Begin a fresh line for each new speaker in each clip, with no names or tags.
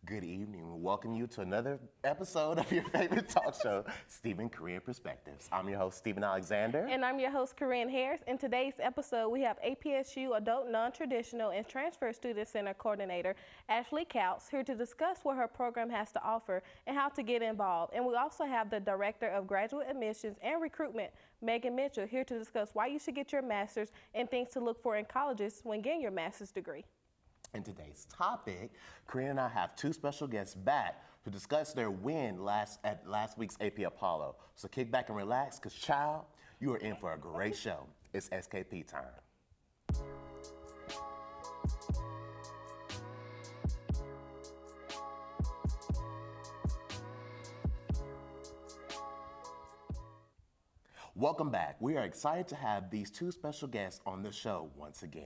Good evening. We welcome you to another episode of your favorite talk show, Stephen Korean Perspectives. I'm your host, Stephen Alexander.
And I'm your host, Corinne Harris. In today's episode, we have APSU Adult Non-Traditional and Transfer Student Center Coordinator, Ashley Kautz, here to discuss what her program has to offer and how to get involved. And we also have the Director of Graduate Admissions and Recruitment, Megan Mitchell, here to discuss why you should get your master's and things to look for in colleges when getting your master's degree.
In today's topic, Corinne and I have two special guests back to discuss their win at last week's AP Apollo. So kick back and relax, because child, you are in for a great show. It's SKP time. Welcome back. We are excited to have these two special guests on the show once again.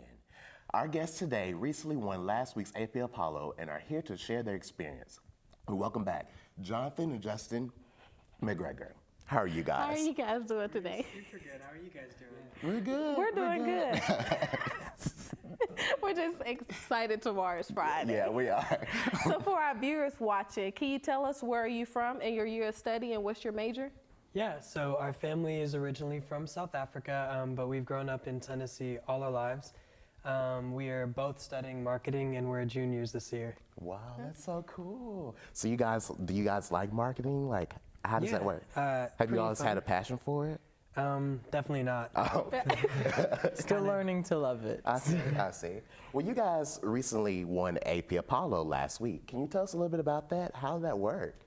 Our guests today recently won last week's AP Apollo and are here to share their experience. We welcome back Jonathan and Justin McGregor. How are you guys?
How are you guys doing today?
Super good. How are you guys doing?
We're good.
We're doing good. We're just excited tomorrow's Friday.
Yeah, we are.
So for our viewers watching, can you tell us where are you from and your year of study and what's your major?
Yeah, so our family is originally from South Africa, but we've grown up in Tennessee all our lives. We are both studying marketing and we're juniors this year.
Wow, that's so cool. So do you guys like marketing? Like, how does that work? Have you always had a passion for it?
Definitely not.
Oh.
Still learning to love it.
I see. Well, you guys recently won AP Apollo last week. Can you tell us a little bit about that? How did that work?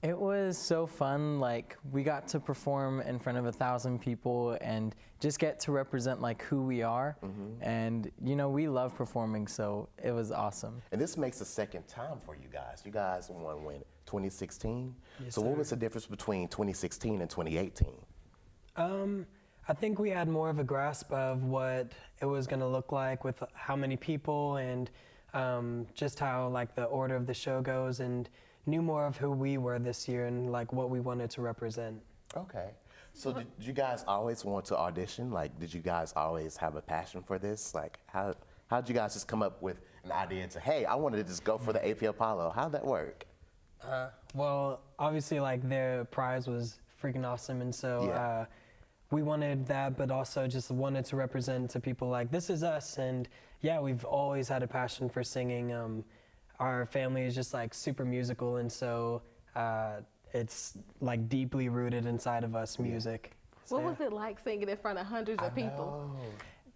It was so fun. Like, we got to perform in front of 1,000 people and just get to represent like who we are. Mm-hmm. And you know, we love performing, so it was awesome.
And this makes the second time for you guys. You guys won when 2016.
Yes,
so
sir.
what was the difference between 2016 and 2018?
I think we had more of a grasp of what it was going to look like with how many people and just how like the order of the show goes, and knew more of who we were this year and like what we wanted to represent.
Okay. So did you guys always want to audition? Like, did you guys always have a passion for this? Like, how did you guys just come up with an idea to, hey, I wanted to just go for the AP Apollo? How'd that work?
Well, obviously like their prize was freaking awesome, and so
Yeah.
we wanted that, but also just wanted to represent to people like, this is us. And yeah, we've always had a passion for singing. Our family is just like super musical, and so it's like deeply rooted inside of us, music. So,
What was it like singing in front of hundreds of people?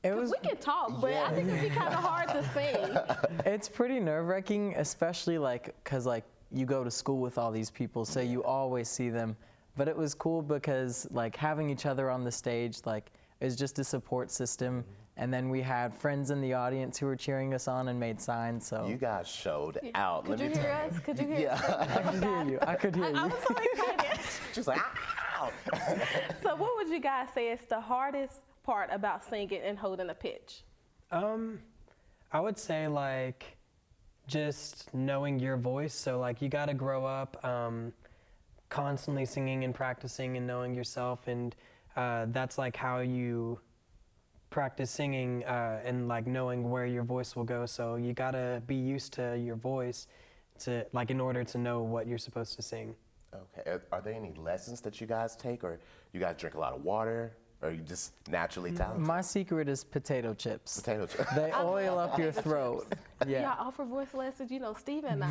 It was.
We can talk, but I think it'd be kind of hard to sing.
It's pretty nerve-wracking, especially like because like you go to school with all these people, so you always see them. But it was cool because like having each other on the stage like is just a support system. And then we had friends in the audience who were cheering us on and made signs. So
You guys showed out.
Could you hear us? Could you hear us?
I could hear you. I could hear
I
you.
was so excited.
She was like, ow!
So what would you guys say is the hardest part about singing and holding a pitch?
I would say like just knowing your voice. So like you got to grow up constantly singing and practicing and knowing yourself, and that's like how you practice singing and like knowing where your voice will go. So you gotta be used to your voice to like in order to know what you're supposed to sing.
Okay. Are there any lessons that you guys take, or you guys drink a lot of water, or are you just naturally talented?
My secret is potato chips.
Potato chip.
They oil up your throat.
Y'all
Yeah.
offer voice lessons? You know, Steve and I,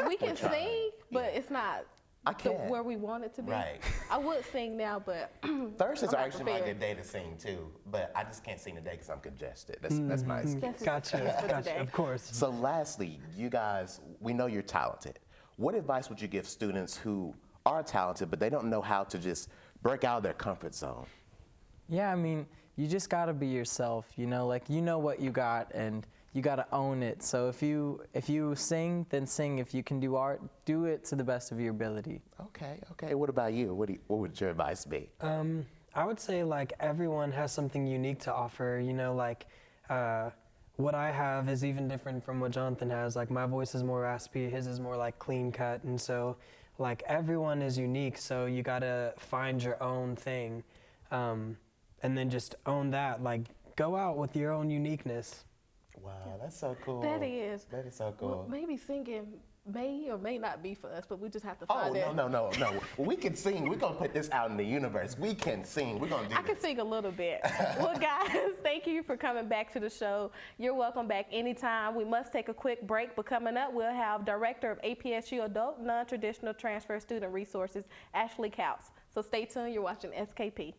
we can sing, but it's not
I can't.
where we want it to be.
Right.
I would sing now, but
Thursdays
I'm
are
not
actually my
prepared.
good day to sing too, but I just can't sing today because I'm congested. That's my excuse.
That's
Gotcha,
for
gotcha,
today.
of course.
So lastly, you guys, we know you're talented. What advice would you give students who are talented, but they don't know how to just break out of their comfort zone?
Yeah, I mean, you just gotta be yourself, you know, like you know what you got and you gotta own it. So if you sing, then sing. If you can do art, do it to the best of your ability.
Okay. What about you? What would your advice be?
I would say like everyone has something unique to offer, you know, like what I have is even different from what Jonathan has. Like my voice is more raspy, his is more like clean cut, and so like everyone is unique, so you gotta find your own thing and then just own that. Like go out with your own uniqueness.
Wow, that's so cool.
That is.
That is so cool.
Well, maybe singing may or may not be for us, but we just have to
Oh,
find it.
no. We can sing. We're going to put this out in the universe. We can sing. We're going to do
I can
this.
sing a little bit. Well, guys, thank you for coming back to the show. You're welcome back anytime. We must take a quick break, but coming up, we'll have Director of APSU Adult Non-Traditional Transfer Student Resources, Ashley Kautz. So stay tuned. You're watching SKP.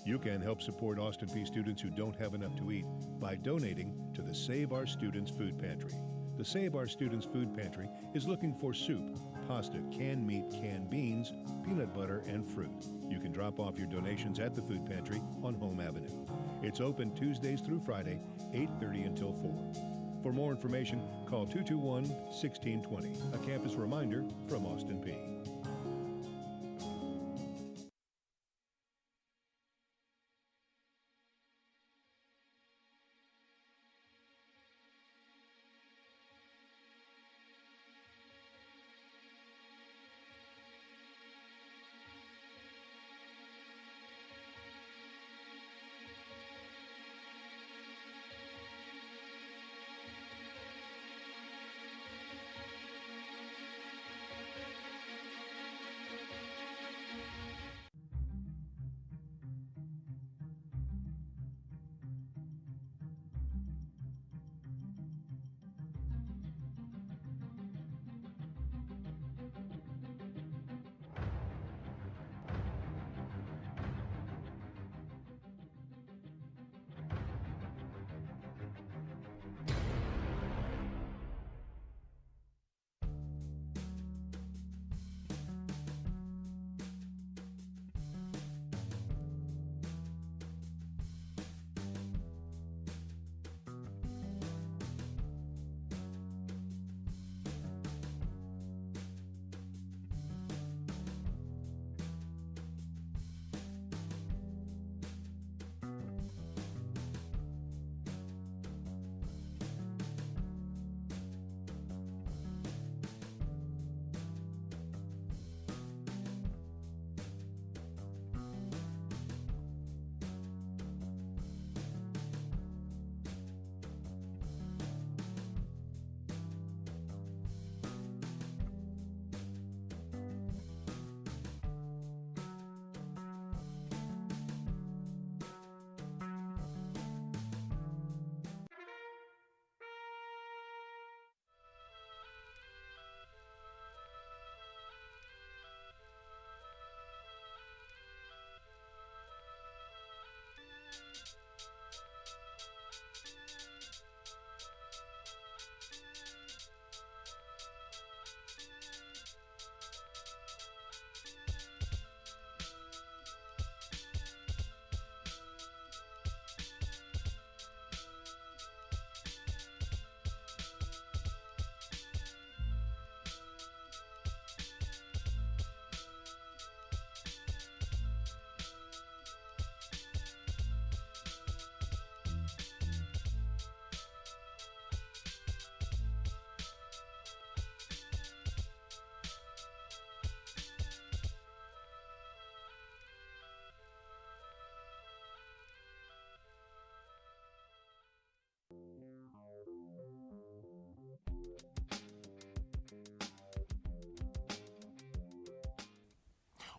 You can help support Austin Peay students who don't have enough to eat by donating to the Save Our Students Food Pantry. The Save Our Students Food Pantry is looking for soup, pasta, canned meat, canned beans, peanut butter, and fruit. You can drop off your donations at the food pantry on Home Avenue. It's open Tuesdays through Friday, 8:30 until 4. For more information, call 221-1620, a campus reminder from Austin Peay.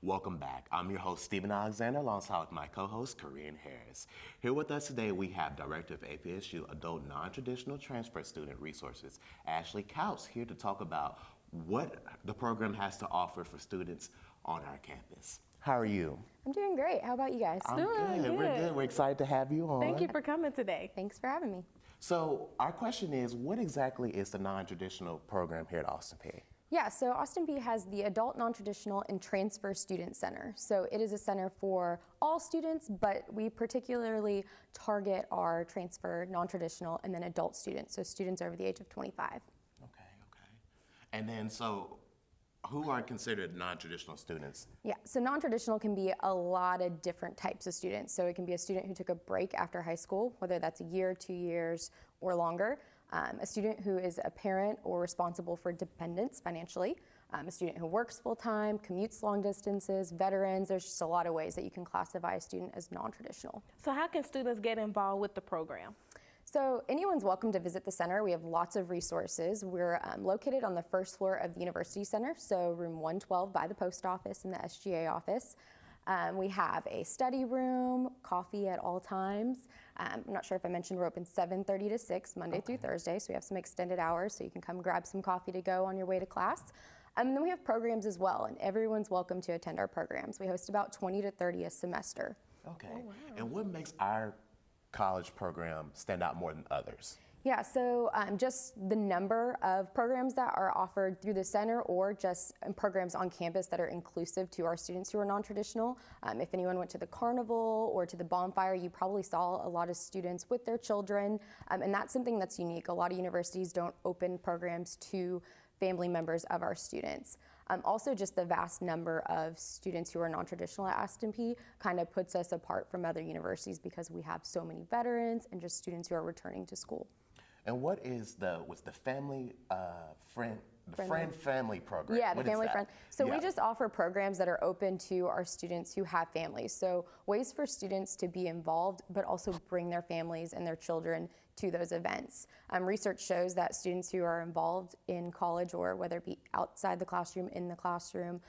Welcome back. I'm your host, Stephen Alexander, alongside with my co-host, Corinne Harris. Here with us today, we have Director of APSU Adult Non-Traditional Transfer Student Resources, Ashley Kautz, here to talk about what the program has to offer for students on our campus. How are you?
I'm doing great. How about you guys?
I'm good. We're good. We're excited to have you on.
Thank you for coming today.
Thanks for having me.
So our question is, what exactly is the non-traditional program here at Austin Peay?
Yeah, so Austin Peay has the Adult Non-Traditional and Transfer Student Center. So it is a center for all students, but we particularly target our transfer, non-traditional, and then adult students, so students over the age of 25.
Okay. And then, so Who are considered non-traditional students?
Yeah, so non-traditional can be a lot of different types of students. So it can be a student who took a break after high school, whether that's a year, 2 years, or longer. A student who is a parent or responsible for dependents financially. A student who works full-time, commutes long distances, veterans. There's just a lot of ways that you can classify a student as non-traditional.
So how can students get involved with the program?
So anyone's welcome to visit the center. We have lots of resources. We're located on the first floor of the University Center, so room 112 by the post office and the SGA office. We have a study room, coffee at all times. I'm not sure if I mentioned we're open 7:30 to 6, Monday through Thursday, so we have some extended hours, so you can come grab some coffee to go on your way to class. And then we have programs as well, and everyone's welcome to attend our programs. We host about 20 to 30 a semester.
Okay. Oh, wow. And what makes our college program stand out more than others?
Yeah, so just the number of programs that are offered through the center or just programs on campus that are inclusive to our students who are non-traditional. If anyone went to the carnival or to the bonfire, you probably saw a lot of students with their children, and that's something that's unique. A lot of universities don't open programs to family members of our students. Also, just the vast number of students who are non-traditional at Aston Peay kind of puts us apart from other universities because we have so many veterans and just students who are returning to school.
And what is what's the family family program?
Yeah, the
What is
family
that?
friend. So
Yeah.
we just offer programs that are open to our students who have families. So ways for students to be involved, but also bring their families and their children to those events. Research shows that students who are involved in college, or whether it be outside the classroom, in the classroom,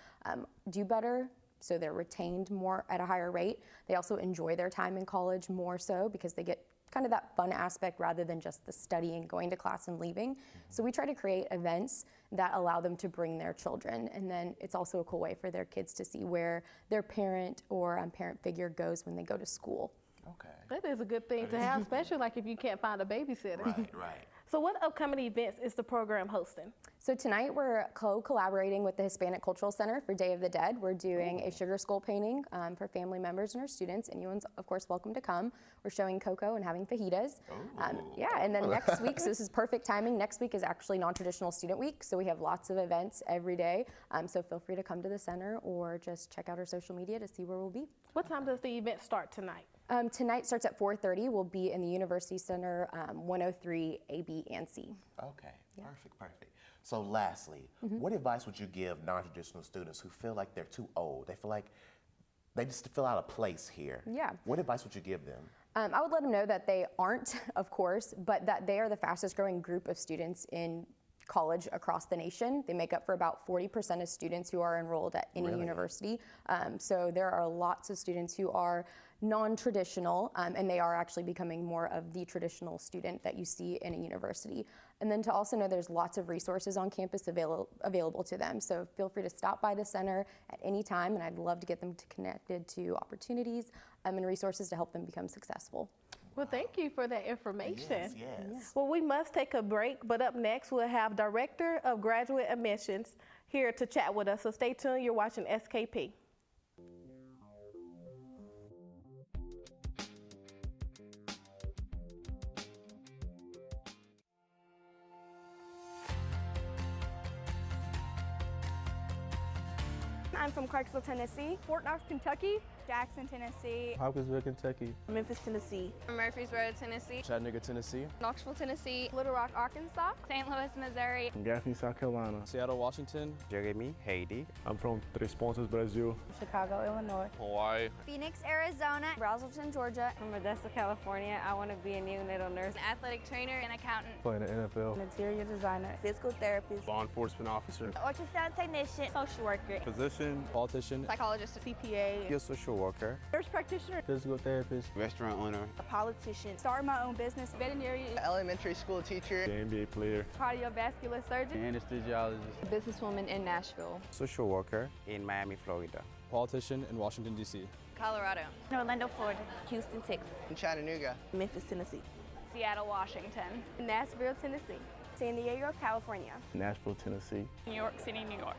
do better. So they're retained more at a higher rate. They also enjoy their time in college more so because they get kind of that fun aspect rather than just the studying, going to class and leaving. So we try to create events that allow them to bring their children. And then it's also a cool way for their kids to see where their parent or parent figure goes when they go to school.
Okay.
That is a good thing to have, especially like if you can't find a babysitter.
Right.
So what upcoming events is the program hosting?
So tonight we're collaborating with the Hispanic Cultural Center for Day of the Dead. We're doing a sugar skull painting for family members and our students. Anyone's, of course, welcome to come. We're showing cocoa and having fajitas. Yeah, and then next week, so this is perfect timing, next week is actually non-traditional student week, so we have lots of events every day. So feel free to come to the center or just check out our social media to see where we'll be.
What time does the event start tonight?
Tonight starts at 4:30. We'll be in the University Center, 103 A, B, and C.
Okay. Perfect. So lastly, what advice would you give non-traditional students who feel like they're too old? They feel like they just feel out of place here.
Yeah.
What advice would you give them?
I would let them know that they aren't, of course, but that they are the fastest growing group of students in college across the nation. They make up for about 40% of students who are enrolled at any university. So there are lots of students who are non-traditional, and they are actually becoming more of the traditional student that you see in a university. And then to also know there's lots of resources on campus available to them. So feel free to stop by the center at any time, and I'd love to get them connected to opportunities and resources to help them become successful.
Well, thank you for that information.
Yes.
Well, we must take a break, but up next we'll have Director of Graduate Admissions here to chat with us. So stay tuned. You're watching SKP.
I'm from Clarksville, Tennessee. Fort Knox, Kentucky. Jackson, Tennessee.
Hopkinsville, Kentucky.
Memphis, Tennessee.
Murfreesboro, Tennessee.
Chattanooga, Tennessee.
Knoxville, Tennessee. Little Rock, Arkansas. St. Louis, Missouri.
Gaffney, South Carolina.
Seattle, Washington.
Jeremy, Haiti.
I'm from Três Pontas, Brazil.
Chicago, Illinois.
Hawaii.
Phoenix, Arizona. Braselton, Georgia.
From Modesto, California. I want to be a neonatal nurse.
An athletic trainer and accountant.
Playing the NFL.
Interior designer. Physical therapist.
Law enforcement officer.
Ultrasound technician. Social worker.
Physician.
Politician.
Psychologist.
CPA.
A social worker.
Nurse practitioner.
Physical therapist.
Restaurant owner.
A politician.
Start my own business. Veterinarian.
Elementary school teacher.
The NBA player.
Cardiovascular surgeon.
Anesthesiologist.
Businesswoman in Nashville.
Social worker in Miami, Florida.
Politician in Washington, D.C.
Colorado.
Orlando, Florida.
Houston, Texas.
In Chattanooga.
Memphis, Tennessee.
Seattle, Washington. Nashville, Tennessee. San Diego, California.
Nashville, Tennessee.
New York City, New York.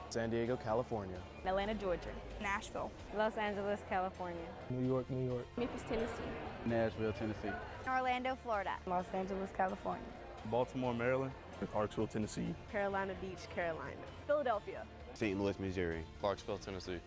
San Diego, California.
Atlanta, Georgia.
Nashville.
Los Angeles, California.
New York, New York.
Memphis, Tennessee.
Nashville, Tennessee.
Orlando, Florida.
Los Angeles, California.
Baltimore, Maryland. Clarksville, Tennessee.
Carolina Beach, Carolina. Philadelphia.
St. Louis, Missouri.
Clarksville, Tennessee.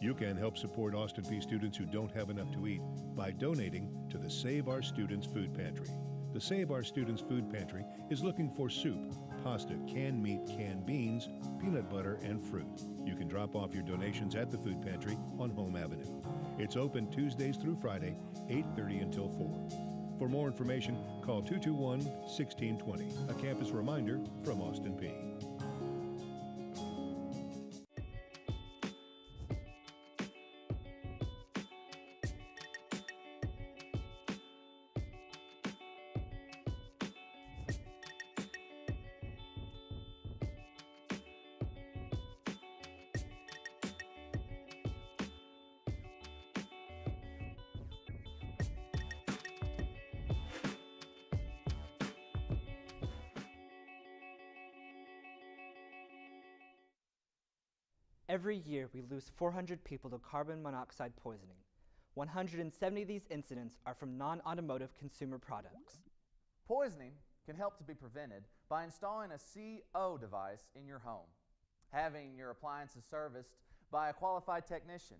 You can help support Austin Peay students who don't have enough to eat by donating to the Save Our Students Food Pantry. The Save Our Students Food Pantry is looking for soup, pasta, canned meat, canned beans, peanut butter, and fruit. You can drop off your donations at the food pantry on Home Avenue. It's open Tuesdays through Friday, 8:30 until 4. For more information, call 221-1620, a campus reminder from Austin Peay.
Every year, we lose 400 people to carbon monoxide poisoning. 170 of these incidents are from non-automotive consumer products.
Poisoning can help to be prevented by installing a CO device in your home, having your appliances serviced by a qualified technician,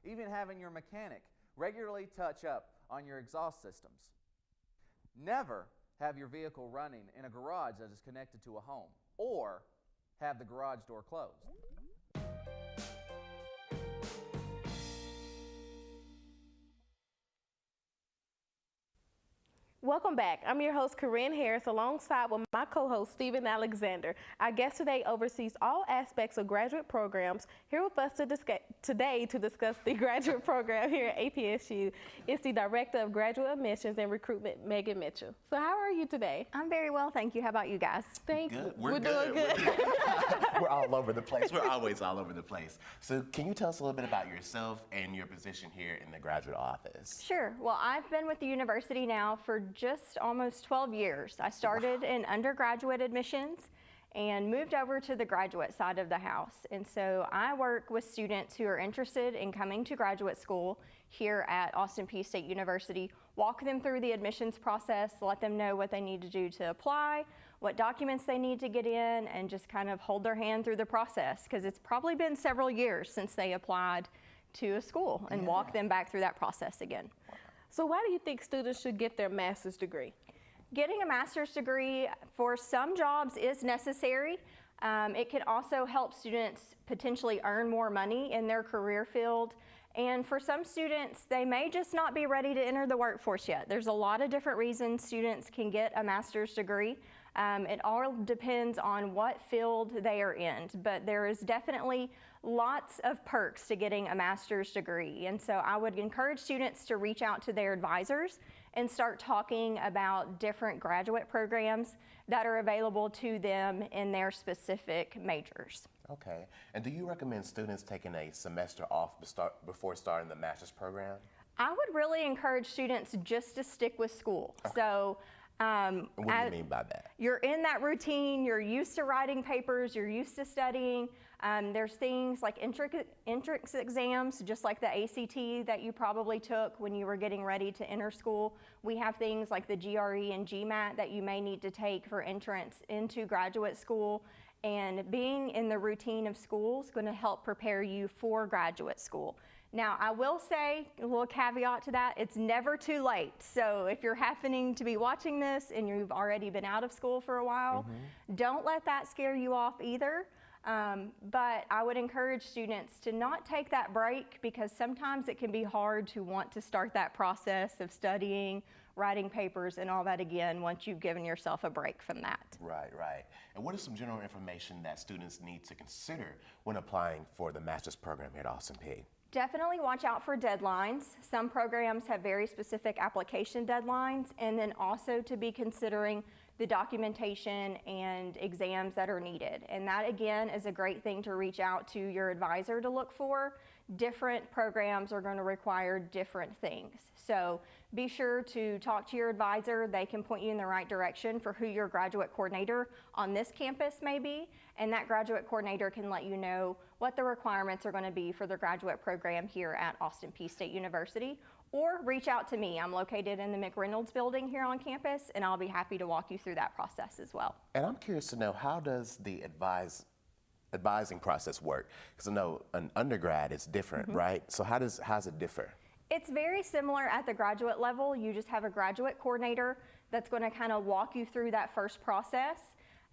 even having your mechanic regularly touch up on your exhaust systems. Never have your vehicle running in a garage that is connected to a home, or have the garage door closed.
Welcome back. I'm your host, Corinne Harris, alongside with my co-host, Stephen Alexander. Our guest today oversees all aspects of graduate programs. Here with us today to discuss the graduate program here at APSU is the Director of Graduate Admissions and Recruitment, Megan Mitchell. So how are you today?
I'm very well, thank you. How about you guys?
Thank you.
Good. We're
doing good.
We're all over the place. We're always all over the place. So can you tell us a little bit about yourself and your position here in the graduate office?
Sure. Well, I've been with the university now for just almost 12 years. I started in undergraduate admissions and moved over to the graduate side of the house. And so I work with students who are interested in coming to graduate school here at Austin Peay State University, walk them through the admissions process, let them know what they need to do to apply, what documents they need to get in, and just kind of hold their hand through the process, because it's probably been several years since they applied to a school, and walk them back through that process again.
So why do you think students should get their master's degree?
Getting a master's degree for some jobs is necessary. It can also help students potentially earn more money in their career field. And for some students, they may just not be ready to enter the workforce yet. There's a lot of different reasons students can get a master's degree. It all depends on what field they are in, but there is definitely lots of perks to getting a master's degree. And so I would encourage students to reach out to their advisors and start talking about different graduate programs that are available to them in their specific majors.
Okay. And do you recommend students taking a semester off before starting the master's program?
I would really encourage students just to stick with school. Okay. So
what do you mean by that?
You're in that routine, you're used to writing papers, you're used to studying. There's things like entrance exams, just like the ACT that you probably took when you were getting ready to enter school. We have things like the GRE and GMAT that you may need to take for entrance into graduate school. And being in the routine of school is going to help prepare you for graduate school. Now, I will say, a little caveat to that, it's never too late. So if you're happening to be watching this and you've already been out of school for a while, don't let that scare you off either. But I would encourage students to not take that break, because sometimes it can be hard to want to start that process of studying, writing papers, and all that again once you've given yourself a break from that.
Right, right. And what is some general information that students need to consider when applying for the master's program here at Austin Peay?
Definitely watch out for deadlines. Some programs have very specific application deadlines, and then also to be considering the documentation and exams that are needed. And that again is a great thing to reach out to your advisor to look for. Different programs are going to require different things. So be sure to talk to your advisor. They can point you in the right direction for who your graduate coordinator on this campus may be, and that graduate coordinator can let you know what the requirements are going to be for the graduate program here at Austin Peay State University, or reach out to me. I'm located in the McReynolds building here on campus, and I'll be happy to walk you through that process as well.
And I'm curious to know, how does the advising process work? Because I know an undergrad is different, right? So how's it differ?
It's very similar at the graduate level. You just have a graduate coordinator that's going to kind of walk you through that first process,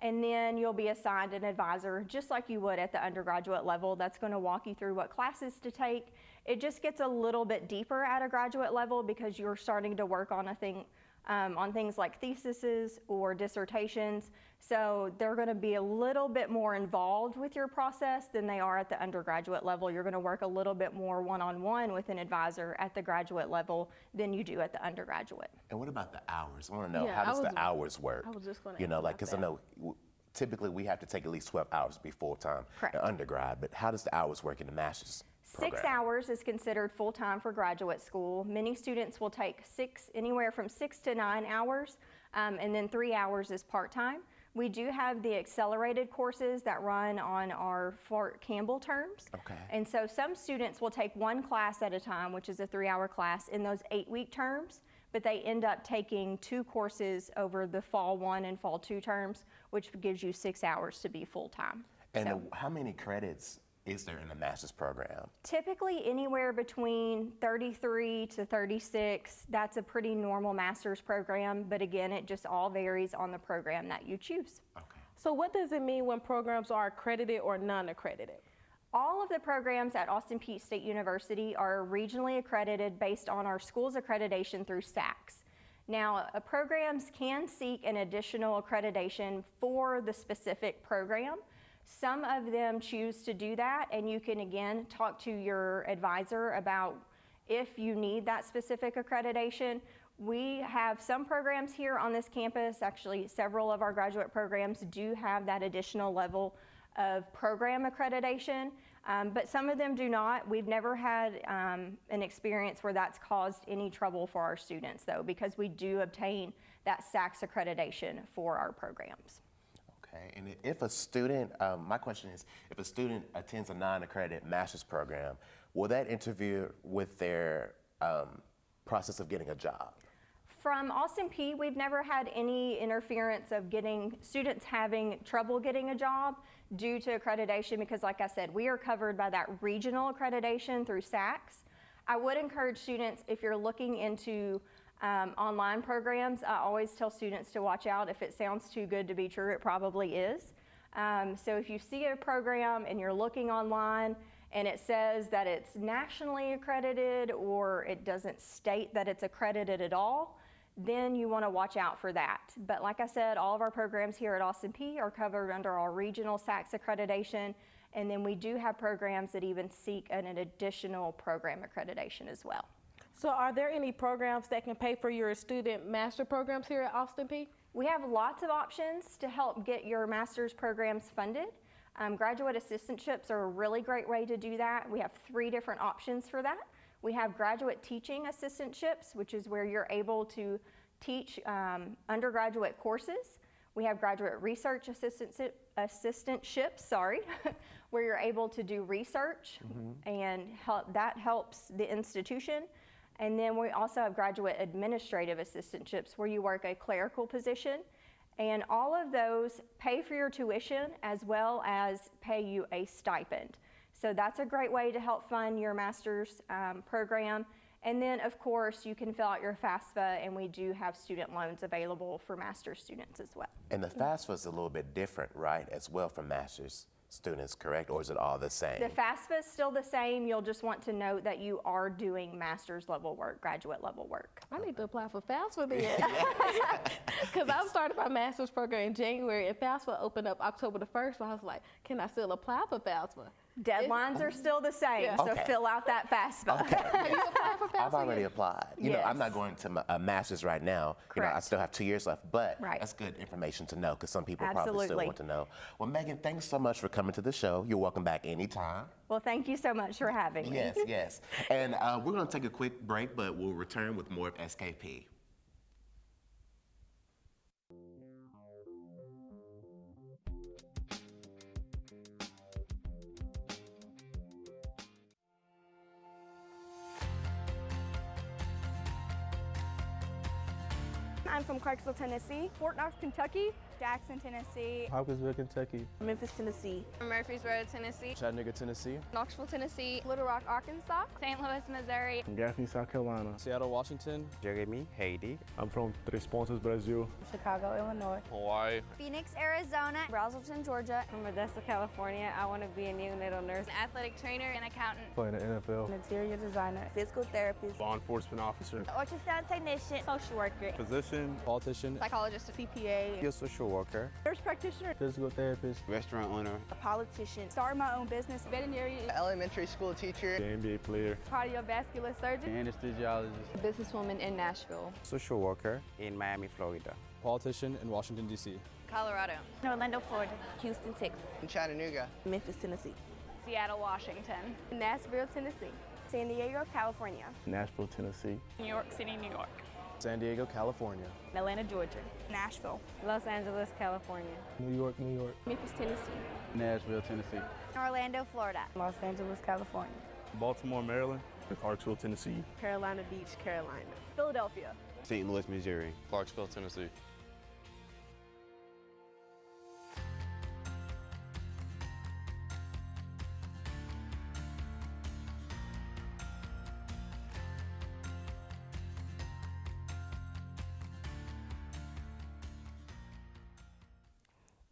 and then you'll be assigned an advisor just like you would at the undergraduate level that's going to walk you through what classes to take. It just gets a little bit deeper at a graduate level because you're starting to work on on things like theses or dissertations. So they're going to be a little bit more involved with your process than they are at the undergraduate level. You're going to work a little bit more one-on-one with an advisor at the graduate level than you do at the undergraduate.
And what about the hours? I want to know, how does the hours work?
I was just going to
You know, like, because I know typically we have to take at least 12 hours to be full-time in undergrad, but how does the hours work in the master's program?
6 hours is considered full-time for graduate school. Many students will take anywhere from 6 to 9 hours, and then 3 hours is part-time. We do have the accelerated courses that run on our Fort Campbell terms.
Okay.
And so some students will take one class at a time, which is a 3-hour class, in those 8-week terms, but they end up taking 2 courses over the fall 1 and fall 2 terms, which gives you 6 hours to be full-time.
And how many credits is there in the master's program?
Typically anywhere between 33 to 36. That's a pretty normal master's program, but again, it just all varies on the program that you choose.
Okay.
So what does it mean when programs are accredited or non-accredited?
All of the programs at Austin Peay State University are regionally accredited based on our school's accreditation through SACS. Now, programs can seek an additional accreditation for the specific program. Some of them choose to do that, and you can again talk to your advisor about if you need that specific accreditation. We have some programs here on this campus, actually several of our graduate programs do have that additional level of program accreditation, but some of them do not. We've never had an experience where that's caused any trouble for our students though, because we do obtain that SACS accreditation for our programs.
Okay, and if a student, my question is, if a student attends a non-accredited master's program, will that interfere with their process of getting a job?
From Austin Peay, we've never had any interference of students having trouble getting a job due to accreditation because, like I said, we are covered by that regional accreditation through SACS. I would encourage students, if you're looking into online programs, I always tell students to watch out. If it sounds too good to be true, it probably is. So if you see a program and you're looking online and it says that it's nationally accredited or it doesn't state that it's accredited at all, then you want to watch out for that. But like I said, all of our programs here at Austin Peay are covered under our regional SACS accreditation, and then we do have programs that even seek an additional program accreditation as well.
So are there any programs that can pay for your student master programs here at Austin Peay?
We have lots of options to help get your master's programs funded. Graduate assistantships are a really great way to do that. We have 3 different options for that. We have graduate teaching assistantships, which is where you're able to teach undergraduate courses. We have graduate research assistantships, where you're able to do research and that helps the institution. And then we also have graduate administrative assistantships where you work a clerical position. And all of those pay for your tuition as well as pay you a stipend. So that's a great way to help fund your master's program. And then, of course, you can fill out your FAFSA, and we do have student loans available for master's students as well.
And the FAFSA is a little bit different, right, as well for master's students, correct? Or is it all the same?
The FAFSA is still the same. You'll just want to note that you are doing master's level work, graduate level work.
I need to apply for FAFSA then. Because I started my master's program in January, and FAFSA opened up October the 1st, so I was like, can I still apply for FAFSA?
Deadlines are still the same, so
Okay.
fill out that FAFSA.
Okay.
Have you applied for FAFSA
I've already
yet?
applied. You know, I'm
Yes.
not going to a master's right now. You know, I
Correct.
still have 2 years left, but
Right.
that's good information to know because some people probably still
Absolutely.
want to know. Well, Megan, thanks so much for coming to the show. You're welcome back anytime.
Well, thank you so much for having me.
Yes, yes. And we're going to take a quick break, but we'll return with more of SKP.
I'm from Clarksville, Tennessee. Fort Knox, Kentucky. Jackson, Tennessee.
Hopkinsville, Kentucky.
Memphis, Tennessee.
Murfreesboro, Tennessee.
Chattanooga, Tennessee.
Knoxville, Tennessee.
Little Rock, Arkansas.
St. Louis, Missouri.
From Gaffney, South Carolina.
Seattle, Washington.
Jeremy, Haiti.
I'm from Três Pontas, Brazil.
Chicago, Illinois.
Hawaii.
Phoenix, Arizona.
Brazelton, Georgia.
From Modesto, California. I want to be a neonatal nurse, an athletic trainer, and accountant.
Playing the NFL.
Interior designer. Physical therapist.
Law enforcement officer.
Ultrasound technician. Social worker.
Physician.
Politician.
Psychologist.
CPA.
Your social worker.
Nurse practitioner.
Physical therapist.
Restaurant owner.
A politician. Start my own business. Veterinary.
Elementary school teacher.
The NBA player.
Cardiovascular surgeon.
Anesthesiologist.
Businesswoman in Nashville.
Social worker in Miami, Florida.
Politician in Washington, D.C.
Colorado. Orlando, Florida. Houston, Texas.
In Chattanooga.
Memphis, Tennessee.
Seattle, Washington.
Nashville, Tennessee. San Diego, California.
Nashville, Tennessee.
New York City, New York.
San Diego, California.
Atlanta, Georgia. Nashville.
Los Angeles, California.
New York, New York.
Memphis, Tennessee.
Nashville, Tennessee.
Orlando, Florida.
Los Angeles, California.
Baltimore, Maryland. Clarksville, Tennessee.
Carolina Beach, Carolina. Philadelphia.
St. Louis, Missouri.
Clarksville, Tennessee.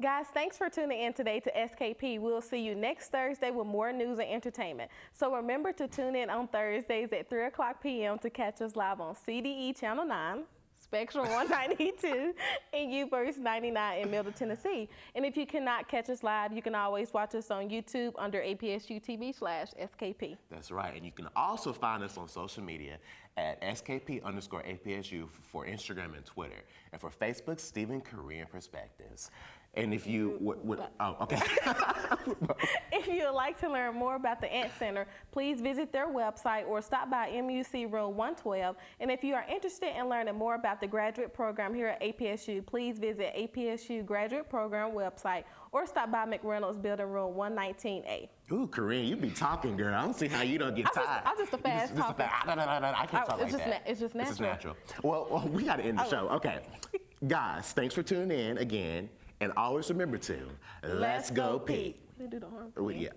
Guys, thanks for tuning in today to SKP. We'll see you next Thursday with more news and entertainment. So remember to tune in on Thursdays at 3 o'clock p.m. to catch us live on CDE Channel 9, Spectrum 192, and U-Verse 99 in Middle Tennessee. And if you cannot catch us live, you can always watch us on YouTube under APSU-TV/SKP.
That's right. And you can also find us on social media at SKP_APSU for Instagram and Twitter. And for Facebook, Stephen Korean Perspectives. And if you okay.
If you would like to learn more about the Ant Center, please visit their website or stop by MUC Room 112. And if you are interested in learning more about the graduate program here at APSU, please visit APSU Graduate Program website or stop by McReynolds Building Room 119A.
Ooh, Corinne, you be talking, girl. I don't see how you don't get tired.
I'm just a fast talker.
No, I can't talk like that.
It's just natural.
It's just natural. Well, we got to end the show. Okay. Guys, thanks for tuning in again. And always remember to, let's go Peay.
We didn't do the horn.
Yeah.